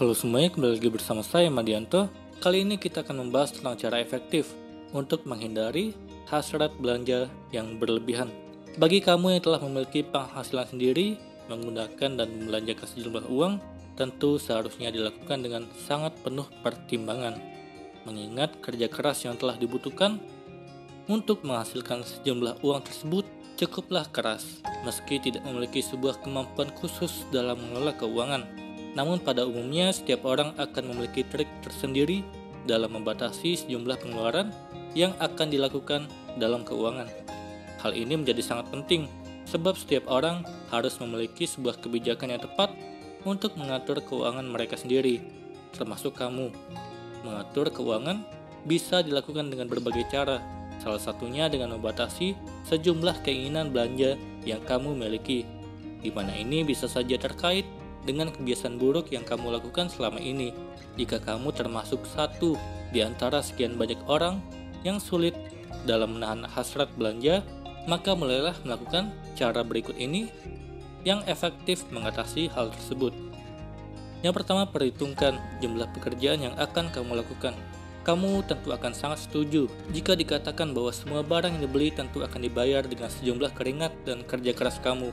Halo semuanya, kembali lagi bersama saya Madianto. Kali ini kita akan membahas tentang cara efektif untuk menghindari hasrat belanja yang berlebihan. Bagi kamu yang telah memiliki penghasilan sendiri, menggunakan dan membelanjakan sejumlah uang, tentu seharusnya dilakukan dengan sangat penuh pertimbangan. Mengingat kerja keras yang telah dibutuhkan untuk menghasilkan sejumlah uang tersebut cukuplah keras, meski tidak memiliki sebuah kemampuan khusus dalam mengelola keuangan. Namun pada umumnya setiap orang akan memiliki trik tersendiri dalam membatasi sejumlah pengeluaran yang akan dilakukan dalam keuangan. Hal ini menjadi sangat penting sebab setiap orang harus memiliki sebuah kebijakan yang tepat untuk mengatur keuangan mereka sendiri, termasuk kamu. Mengatur keuangan bisa dilakukan dengan berbagai cara, salah satunya dengan membatasi sejumlah keinginan belanja yang kamu miliki, di mana ini bisa saja terkait dengan kebiasaan buruk yang kamu lakukan selama ini. Jika kamu termasuk satu di antara sekian banyak orang yang sulit dalam menahan hasrat belanja, maka mulailah melakukan cara berikut ini yang efektif mengatasi hal tersebut. Yang pertama, perhitungkan jumlah pekerjaan yang akan kamu lakukan. Kamu tentu akan sangat setuju jika dikatakan bahwa semua barang yang dibeli tentu akan dibayar dengan sejumlah keringat dan kerja keras kamu.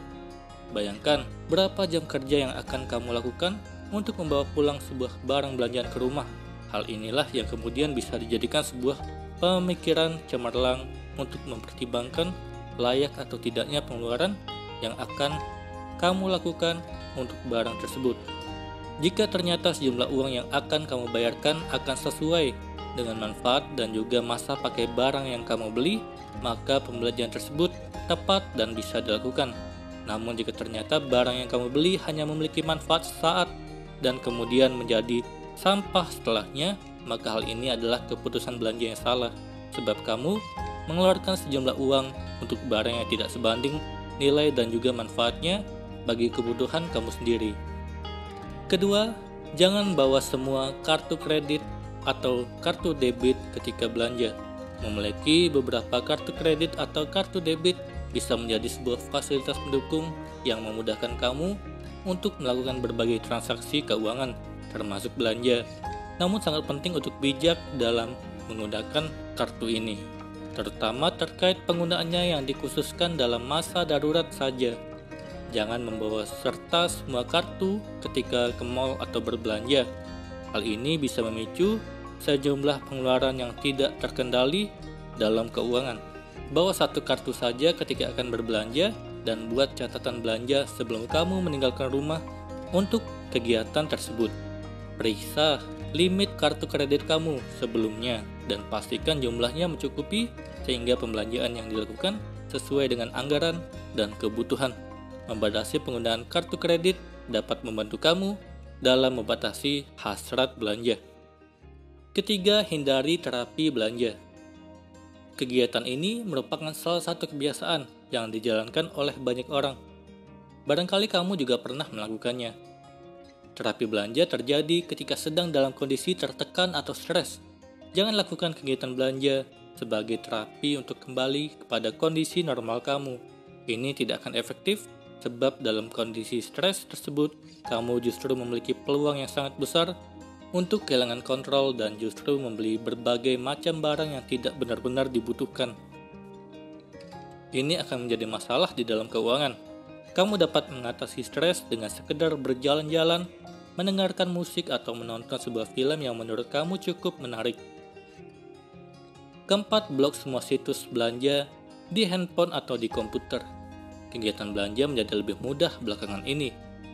Bayangkan berapa jam kerja yang akan kamu lakukan untuk membawa pulang sebuah barang belanjaan ke rumah. Hal inilah yang kemudian bisa dijadikan sebuah pemikiran cemerlang untuk mempertimbangkan layak atau tidaknya pengeluaran yang akan kamu lakukan untuk barang tersebut. Jika ternyata sejumlah uang yang akan kamu bayarkan akan sesuai dengan manfaat dan juga masa pakai barang yang kamu beli, maka pembelanjaan tersebut tepat dan bisa dilakukan. Namun jika ternyata barang yang kamu beli hanya memiliki manfaat sesaat dan kemudian menjadi sampah setelahnya, maka hal ini adalah keputusan belanja yang salah, sebab kamu mengeluarkan sejumlah uang untuk barang yang tidak sebanding nilai dan juga manfaatnya bagi kebutuhan kamu sendiri. Kedua, jangan bawa semua kartu kredit atau kartu debit ketika belanja. Memiliki beberapa kartu kredit atau kartu debit bisa menjadi sebuah fasilitas pendukung yang memudahkan kamu untuk melakukan berbagai transaksi keuangan, termasuk belanja. Namun sangat penting untuk bijak dalam menggunakan kartu ini, terutama terkait penggunaannya yang dikhususkan dalam masa darurat saja. Jangan membawa serta semua kartu ketika ke mall atau berbelanja. Hal ini bisa memicu sejumlah pengeluaran yang tidak terkendali dalam keuangan. Bawa satu kartu saja ketika akan berbelanja dan buat catatan belanja sebelum kamu meninggalkan rumah untuk kegiatan tersebut. Periksa limit kartu kredit kamu sebelumnya dan pastikan jumlahnya mencukupi sehingga pembelanjaan yang dilakukan sesuai dengan anggaran dan kebutuhan. Membatasi penggunaan kartu kredit dapat membantu kamu dalam membatasi hasrat belanja. Ketiga, hindari terapi belanja. Kegiatan ini merupakan salah satu kebiasaan yang dijalankan oleh banyak orang. Barangkali kamu juga pernah melakukannya. Terapi belanja terjadi ketika sedang dalam kondisi tertekan atau stres. Jangan lakukan kegiatan belanja sebagai terapi untuk kembali kepada kondisi normal kamu. Ini tidak akan efektif sebab dalam kondisi stres tersebut, kamu justru memiliki peluang yang sangat besar untuk kehilangan kontrol dan justru membeli berbagai macam barang yang tidak benar-benar dibutuhkan. Ini akan menjadi masalah di dalam keuangan. Kamu dapat mengatasi stres dengan sekedar berjalan-jalan, mendengarkan musik atau menonton sebuah film yang menurut kamu cukup menarik. Keempat, blok semua situs belanja di handphone atau di komputer. Kegiatan belanja menjadi lebih mudah belakangan ini.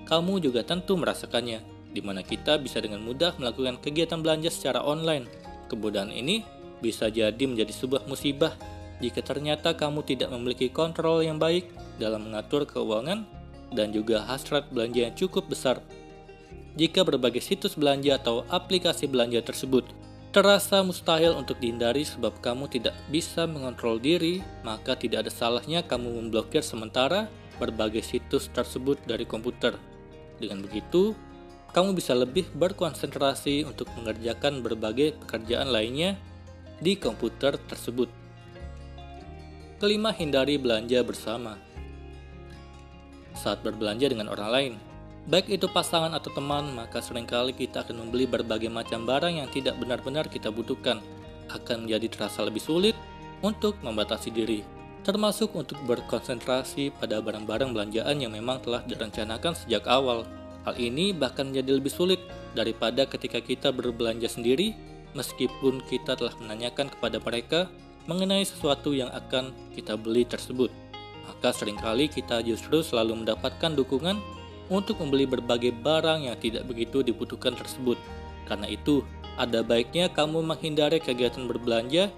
Kamu juga tentu merasakannya, di mana kita bisa dengan mudah melakukan kegiatan belanja secara online. Kemudahan ini bisa jadi menjadi sebuah musibah jika ternyata kamu tidak memiliki kontrol yang baik dalam mengatur keuangan dan juga hasrat belanja yang cukup besar. Jika berbagai situs belanja atau aplikasi belanja tersebut terasa mustahil untuk dihindari sebab kamu tidak bisa mengontrol diri, maka tidak ada salahnya kamu memblokir sementara berbagai situs tersebut dari komputer. Dengan begitu, kamu bisa lebih berkonsentrasi untuk mengerjakan berbagai pekerjaan lainnya di komputer tersebut. Kelima, hindari belanja bersama. Saat berbelanja dengan orang lain, Baik itu pasangan atau teman, maka seringkali kita akan membeli berbagai macam barang yang tidak benar-benar kita butuhkan. Akan menjadi terasa lebih sulit untuk membatasi diri, termasuk untuk berkonsentrasi pada barang-barang belanjaan yang memang telah direncanakan sejak awal. Hal ini bahkan menjadi lebih sulit daripada ketika kita berbelanja sendiri, meskipun kita telah menanyakan kepada mereka mengenai sesuatu yang akan kita beli tersebut. Maka seringkali kita justru selalu mendapatkan dukungan untuk membeli berbagai barang yang tidak begitu dibutuhkan tersebut. Karena itu, ada baiknya kamu menghindari kegiatan berbelanja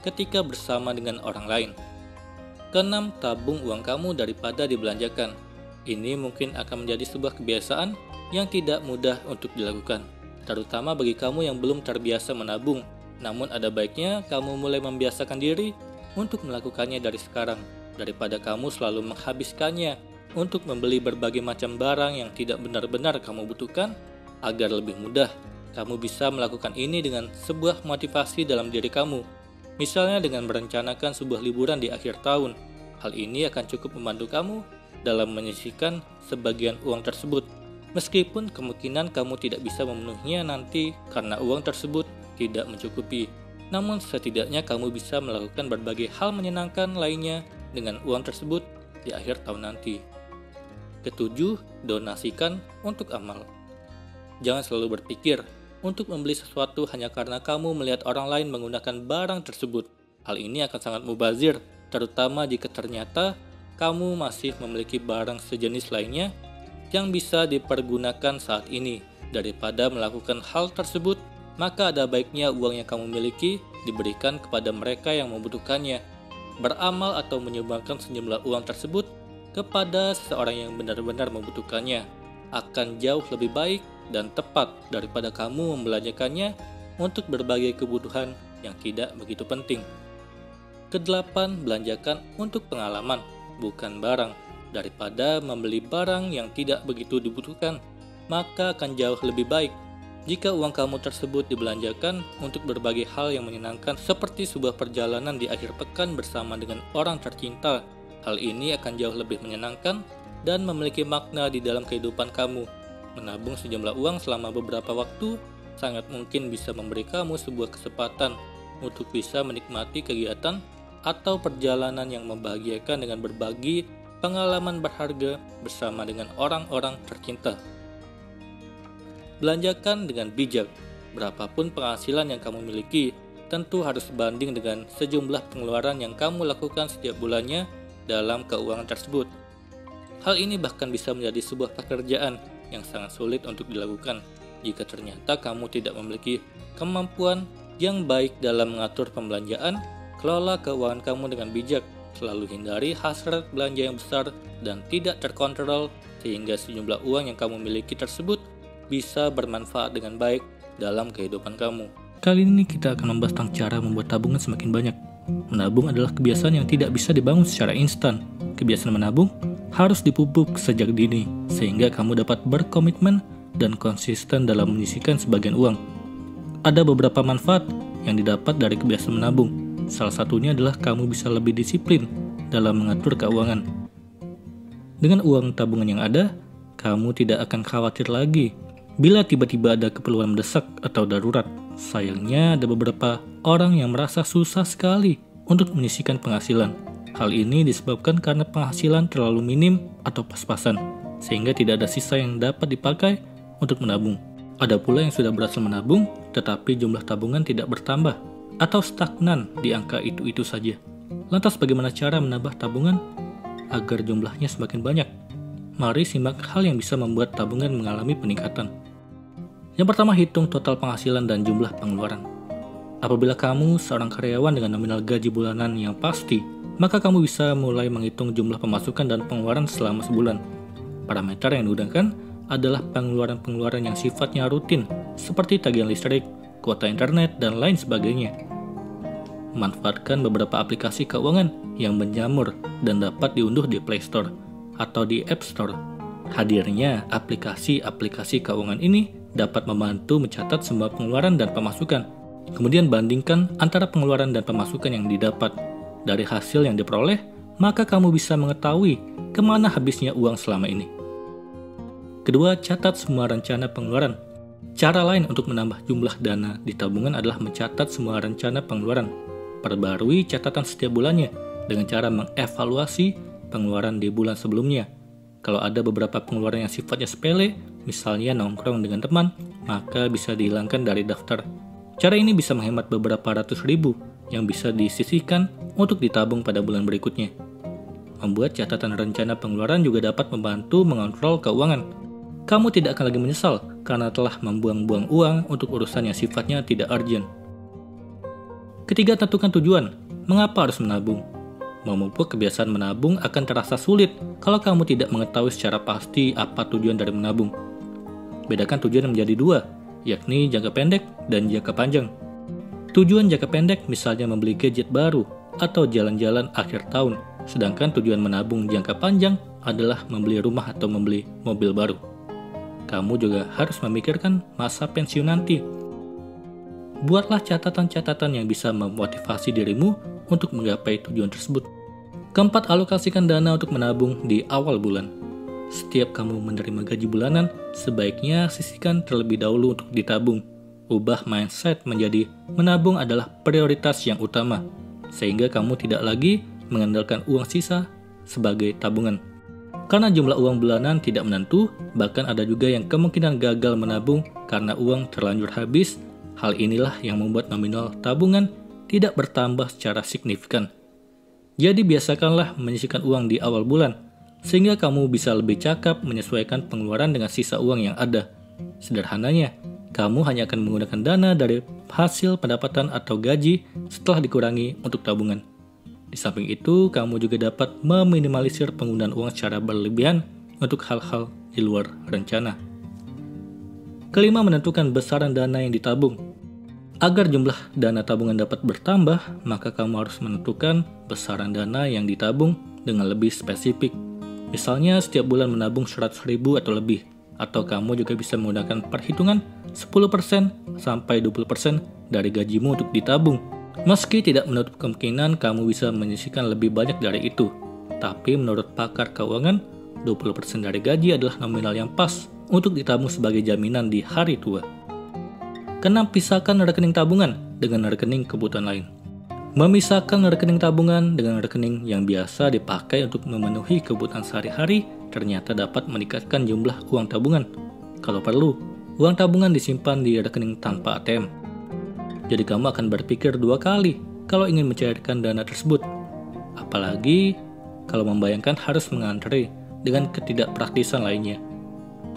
ketika bersama dengan orang lain. Keenam, tabung uang kamu daripada dibelanjakan. Ini mungkin akan menjadi sebuah kebiasaan yang tidak mudah untuk dilakukan, terutama bagi kamu yang belum terbiasa menabung. Namun ada baiknya kamu mulai membiasakan diri untuk melakukannya dari sekarang, daripada kamu selalu menghabiskannya untuk membeli berbagai macam barang yang tidak benar-benar kamu butuhkan. Agar lebih mudah, kamu bisa melakukan ini dengan sebuah motivasi dalam diri kamu. Misalnya dengan merencanakan sebuah liburan di akhir tahun. Hal ini akan cukup membantu kamu dalam menyisihkan sebagian uang tersebut. Meskipun kemungkinan kamu tidak bisa memenuhinya nanti karena uang tersebut tidak mencukupi. Namun setidaknya kamu bisa melakukan berbagai hal menyenangkan lainnya dengan uang tersebut di akhir tahun nanti. Ketujuh, donasikan untuk amal. Jangan selalu berpikir untuk membeli sesuatu hanya karena kamu melihat orang lain menggunakan barang tersebut. Hal ini akan sangat mubazir, terutama jika ternyata kamu masih memiliki barang sejenis lainnya yang bisa dipergunakan saat ini. Daripada melakukan hal tersebut, maka ada baiknya uang yang kamu miliki diberikan kepada mereka yang membutuhkannya. Beramal atau menyumbangkan sejumlah uang tersebut kepada seseorang yang benar-benar membutuhkannya akan jauh lebih baik dan tepat daripada kamu membelanjakannya untuk berbagai kebutuhan yang tidak begitu penting. Kedelapan, belanjakan untuk pengalaman, bukan barang. Daripada membeli barang yang tidak begitu dibutuhkan, maka akan jauh lebih baik jika uang kamu tersebut dibelanjakan untuk berbagai hal yang menyenangkan, seperti sebuah perjalanan di akhir pekan bersama dengan orang tercinta. Hal ini akan jauh lebih menyenangkan dan memiliki makna di dalam kehidupan kamu. Menabung sejumlah uang selama beberapa waktu sangat mungkin bisa memberi kamu sebuah kesempatan untuk bisa menikmati kegiatan atau perjalanan yang membahagiakan dengan berbagi pengalaman berharga bersama dengan orang-orang tercinta. Belanjakan dengan bijak. Berapapun penghasilan yang kamu miliki, tentu harus sebanding dengan sejumlah pengeluaran yang kamu lakukan setiap bulannya dalam keuangan tersebut. Hal ini bahkan bisa menjadi sebuah pekerjaan yang sangat sulit untuk dilakukan jika ternyata kamu tidak memiliki kemampuan yang baik dalam mengatur pembelanjaan. Kelola keuangan kamu dengan bijak, selalu hindari hasrat belanja yang besar dan tidak terkontrol sehingga sejumlah uang yang kamu miliki tersebut bisa bermanfaat dengan baik dalam kehidupan kamu. Kali ini kita akan membahas tentang cara membuat tabungan semakin banyak. Menabung adalah kebiasaan yang tidak bisa dibangun secara instan. Kebiasaan menabung harus dipupuk sejak dini, sehingga kamu dapat berkomitmen dan konsisten dalam menyisihkan sebagian uang. Ada beberapa manfaat yang didapat dari kebiasaan menabung. Salah satunya adalah kamu bisa lebih disiplin dalam mengatur keuangan. Dengan uang tabungan yang ada, kamu tidak akan khawatir lagi bila tiba-tiba ada keperluan mendesak atau darurat. Sayangnya ada beberapa orang yang merasa susah sekali untuk menyisihkan penghasilan. Hal ini disebabkan karena penghasilan terlalu minim atau pas-pasan, sehingga tidak ada sisa yang dapat dipakai untuk menabung. Ada pula yang sudah berhasil menabung, tetapi jumlah tabungan tidak bertambah atau stagnan di angka itu-itu saja. Lantas bagaimana cara menambah tabungan agar jumlahnya semakin banyak? Mari simak hal yang bisa membuat tabungan mengalami peningkatan. Yang pertama, hitung total penghasilan dan jumlah pengeluaran. Apabila kamu seorang karyawan dengan nominal gaji bulanan yang pasti, maka kamu bisa mulai menghitung jumlah pemasukan dan pengeluaran selama sebulan. Parameter yang digunakan adalah pengeluaran-pengeluaran yang sifatnya rutin, seperti tagihan listrik, kuota internet, dan lain sebagainya. Manfaatkan beberapa aplikasi keuangan yang menjamur dan dapat diunduh di Play Store atau di App Store. Hadirnya aplikasi-aplikasi keuangan ini dapat membantu mencatat semua pengeluaran dan pemasukan. Kemudian bandingkan antara pengeluaran dan pemasukan yang didapat. Dari hasil yang diperoleh, maka kamu bisa mengetahui kemana habisnya uang selama ini. Kedua, catat semua rencana pengeluaran. Cara lain untuk menambah jumlah dana di tabungan adalah mencatat semua rencana pengeluaran. Perbarui catatan setiap bulannya dengan cara mengevaluasi pengeluaran di bulan sebelumnya. Kalau ada beberapa pengeluaran yang sifatnya sepele, misalnya nongkrong dengan teman, maka bisa dihilangkan dari daftar. Cara ini bisa menghemat beberapa ratus ribu yang bisa disisihkan untuk ditabung pada bulan berikutnya. Membuat catatan rencana pengeluaran juga dapat membantu mengontrol keuangan. Kamu tidak akan lagi menyesal karena telah membuang-buang uang untuk urusan yang sifatnya tidak urgent. Ketiga, tentukan tujuan. Mengapa harus menabung? Memupuk kebiasaan menabung akan terasa sulit kalau kamu tidak mengetahui secara pasti apa tujuan dari menabung. Bedakan tujuan menjadi dua, yakni jangka pendek dan jangka panjang. Tujuan jangka pendek misalnya membeli gadget baru atau jalan-jalan akhir tahun, sedangkan tujuan menabung jangka panjang adalah membeli rumah atau membeli mobil baru. Kamu juga harus memikirkan masa pensiun nanti. Buatlah catatan-catatan yang bisa memotivasi dirimu untuk menggapai tujuan tersebut. Keempat, alokasikan dana untuk menabung di awal bulan. Setiap kamu menerima gaji bulanan, sebaiknya sisihkan terlebih dahulu untuk ditabung. Ubah mindset menjadi menabung adalah prioritas yang utama, sehingga kamu tidak lagi mengandalkan uang sisa sebagai tabungan. Karena jumlah uang bulanan tidak menentu, bahkan ada juga yang kemungkinan gagal menabung karena uang terlanjur habis. Hal inilah yang membuat nominal tabungan tidak bertambah secara signifikan. Jadi biasakanlah menyisihkan uang di awal bulan, sehingga kamu bisa lebih cakap menyesuaikan pengeluaran dengan sisa uang yang ada. Sederhananya, kamu hanya akan menggunakan dana dari hasil pendapatan atau gaji setelah dikurangi untuk tabungan. Di samping itu, kamu juga dapat meminimalisir penggunaan uang secara berlebihan untuk hal-hal di luar rencana. Kelima, menentukan besaran dana yang ditabung. Agar jumlah dana tabungan dapat bertambah, maka kamu harus menentukan besaran dana yang ditabung dengan lebih spesifik. Misalnya, setiap bulan menabung 100 ribu atau lebih. Atau kamu juga bisa menggunakan perhitungan 10% sampai 20% dari gajimu untuk ditabung. Meski tidak menutup kemungkinan kamu bisa menyisihkan lebih banyak dari itu, tapi menurut pakar keuangan, 20% dari gaji adalah nominal yang pas untuk ditabung sebagai jaminan di hari tua. Keenam, pisahkan rekening tabungan dengan rekening kebutuhan lain. Memisahkan rekening tabungan dengan rekening yang biasa dipakai untuk memenuhi kebutuhan sehari-hari ternyata dapat meningkatkan jumlah uang tabungan. Kalau perlu, uang tabungan disimpan di rekening tanpa ATM. Jadi kamu akan berpikir dua kali kalau ingin mencairkan dana tersebut. Apalagi kalau membayangkan harus mengantre dengan ketidakpraktisan lainnya.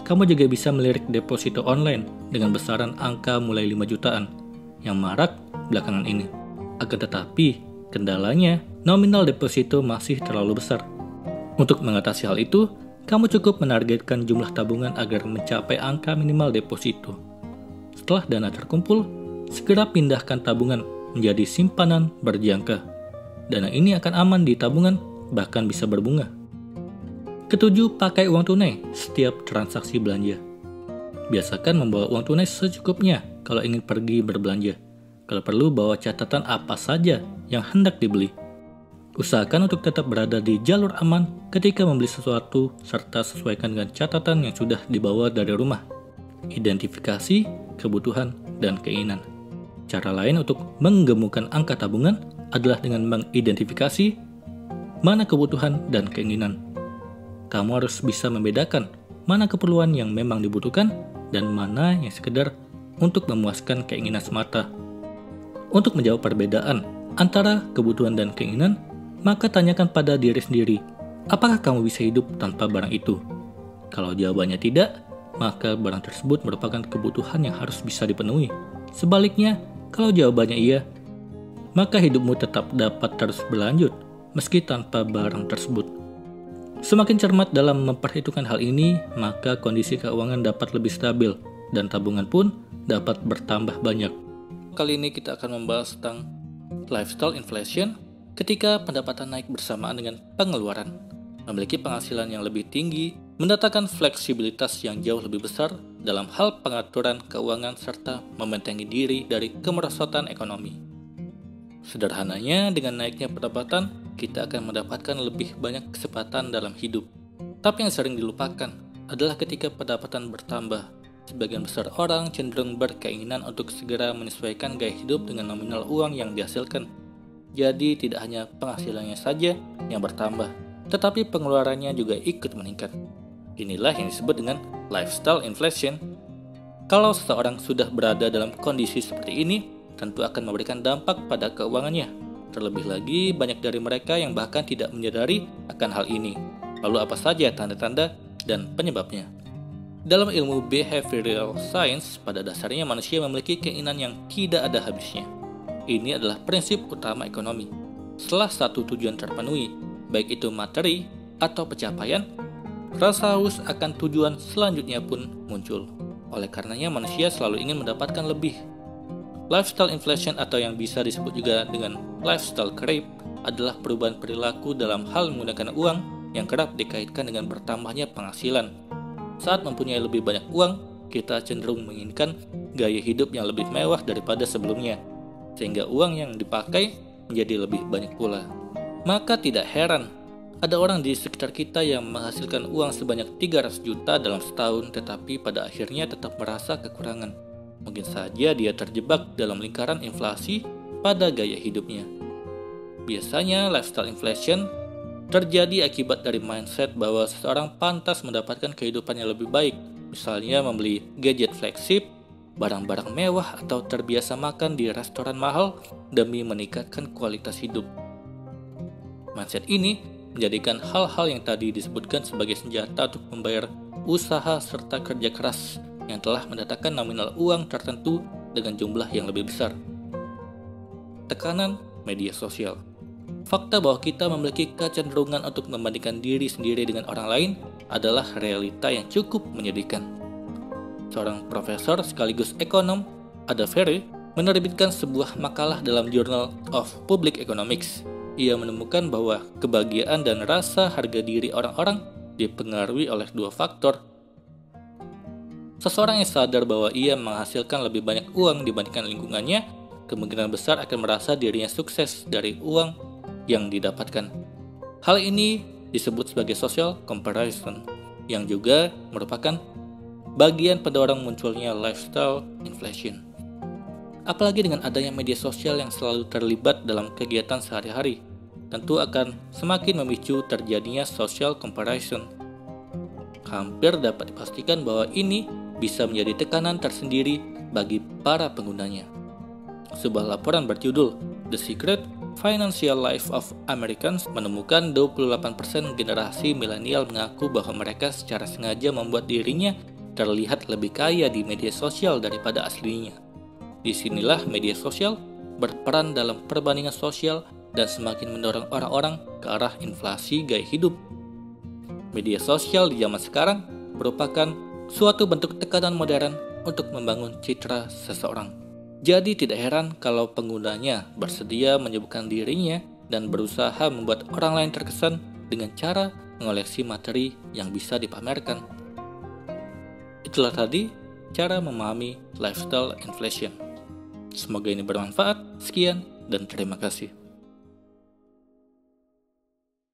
Kamu juga bisa melirik deposito online dengan besaran angka mulai 5 jutaan yang marak belakangan ini. Akan tetapi, kendalanya nominal deposito masih terlalu besar. Untuk mengatasi hal itu, kamu cukup menargetkan jumlah tabungan agar mencapai angka minimal deposito. Setelah dana terkumpul, segera pindahkan tabungan menjadi simpanan berjangka. Dana ini akan aman di tabungan, bahkan bisa berbunga. Ketujuh, pakai uang tunai setiap transaksi belanja. Biasakan membawa uang tunai secukupnya kalau ingin pergi berbelanja. Kalau perlu, bawa catatan apa saja yang hendak dibeli. Usahakan untuk tetap berada di jalur aman ketika membeli sesuatu, serta sesuaikan dengan catatan yang sudah dibawa dari rumah. Identifikasi, kebutuhan, dan keinginan. Cara lain untuk menggemukkan angka tabungan adalah dengan mengidentifikasi mana kebutuhan dan keinginan. Kamu harus bisa membedakan mana keperluan yang memang dibutuhkan dan mana yang sekedar untuk memuaskan keinginan semata. Untuk menjawab perbedaan antara kebutuhan dan keinginan, maka tanyakan pada diri sendiri, apakah kamu bisa hidup tanpa barang itu? Kalau jawabannya tidak, maka barang tersebut merupakan kebutuhan yang harus bisa dipenuhi. Sebaliknya, kalau jawabannya iya, maka hidupmu tetap dapat terus berlanjut meski tanpa barang tersebut. Semakin cermat dalam memperhitungkan hal ini, maka kondisi keuangan dapat lebih stabil dan tabungan pun dapat bertambah banyak. Kali ini kita akan membahas tentang lifestyle inflation ketika pendapatan naik bersamaan dengan pengeluaran. Memiliki penghasilan yang lebih tinggi mendatangkan fleksibilitas yang jauh lebih besar dalam hal pengaturan keuangan serta membentengi diri dari kemerosotan ekonomi. Sederhananya, dengan naiknya pendapatan, kita akan mendapatkan lebih banyak kesempatan dalam hidup. Tapi yang sering dilupakan, adalah ketika pendapatan bertambah. Sebagian besar orang cenderung berkeinginan untuk segera menyesuaikan gaya hidup dengan nominal uang yang dihasilkan. Jadi tidak hanya penghasilannya saja yang bertambah, tetapi pengeluarannya juga ikut meningkat. Inilah yang disebut dengan lifestyle inflation. Kalau seseorang sudah berada dalam kondisi seperti ini, tentu akan memberikan dampak pada keuangannya. Terlebih lagi, banyak dari mereka yang bahkan tidak menyadari akan hal ini. Lalu apa saja tanda-tanda dan penyebabnya? Dalam ilmu behavioral science, pada dasarnya manusia memiliki keinginan yang tidak ada habisnya. Ini adalah prinsip utama ekonomi. Setelah satu tujuan terpenuhi, baik itu materi atau pencapaian, rasa haus akan tujuan selanjutnya pun muncul. Oleh karenanya manusia selalu ingin mendapatkan lebih. Lifestyle inflation atau yang bisa disebut juga dengan lifestyle creep adalah perubahan perilaku dalam hal menggunakan uang yang kerap dikaitkan dengan bertambahnya penghasilan. Saat mempunyai lebih banyak uang, kita cenderung menginginkan gaya hidup yang lebih mewah daripada sebelumnya, sehingga uang yang dipakai menjadi lebih banyak pula. Maka tidak heran, ada orang di sekitar kita yang menghasilkan uang sebanyak 300 juta dalam setahun tetapi pada akhirnya tetap merasa kekurangan. Mungkin saja dia terjebak dalam lingkaran inflasi pada gaya hidupnya. Biasanya lifestyle inflation terjadi akibat dari mindset bahwa seseorang pantas mendapatkan kehidupan yang lebih baik, misalnya membeli gadget flagship, barang-barang mewah, atau terbiasa makan di restoran mahal demi meningkatkan kualitas hidup. Mindset ini menjadikan hal-hal yang tadi disebutkan sebagai senjata untuk membayar usaha serta kerja keras yang telah mendatangkan nominal uang tertentu dengan jumlah yang lebih besar. Tekanan media sosial. Fakta bahwa kita memiliki kecenderungan untuk membandingkan diri sendiri dengan orang lain adalah realita yang cukup menyedihkan. Seorang profesor sekaligus ekonom, Ada Ferry, menerbitkan sebuah makalah dalam Journal of Public Economics. Ia menemukan bahwa kebahagiaan dan rasa harga diri orang-orang dipengaruhi oleh dua faktor. Seseorang yang sadar bahwa ia menghasilkan lebih banyak uang dibandingkan lingkungannya, kemungkinan besar akan merasa dirinya sukses dari uang yang didapatkan. Hal ini disebut sebagai social comparison, yang juga merupakan bagian pendorong munculnya lifestyle inflation. Apalagi dengan adanya media sosial yang selalu terlibat dalam kegiatan sehari-hari, tentu akan semakin memicu terjadinya social comparison. Hampir dapat dipastikan bahwa ini bisa menjadi tekanan tersendiri bagi para penggunanya. Sebuah laporan berjudul The Secret Financial Life of Americans menemukan 28% generasi milenial mengaku bahwa mereka secara sengaja membuat dirinya terlihat lebih kaya di media sosial daripada aslinya. Disinilah media sosial berperan dalam perbandingan sosial dan semakin mendorong orang-orang ke arah inflasi gaya hidup. Media sosial di zaman sekarang merupakan suatu bentuk tekanan modern untuk membangun citra seseorang. Jadi tidak heran kalau penggunanya bersedia menyibukkan dirinya dan berusaha membuat orang lain terkesan dengan cara mengoleksi materi yang bisa dipamerkan. Itulah tadi cara memahami lifestyle inflation. Semoga ini bermanfaat. Sekian dan terima kasih.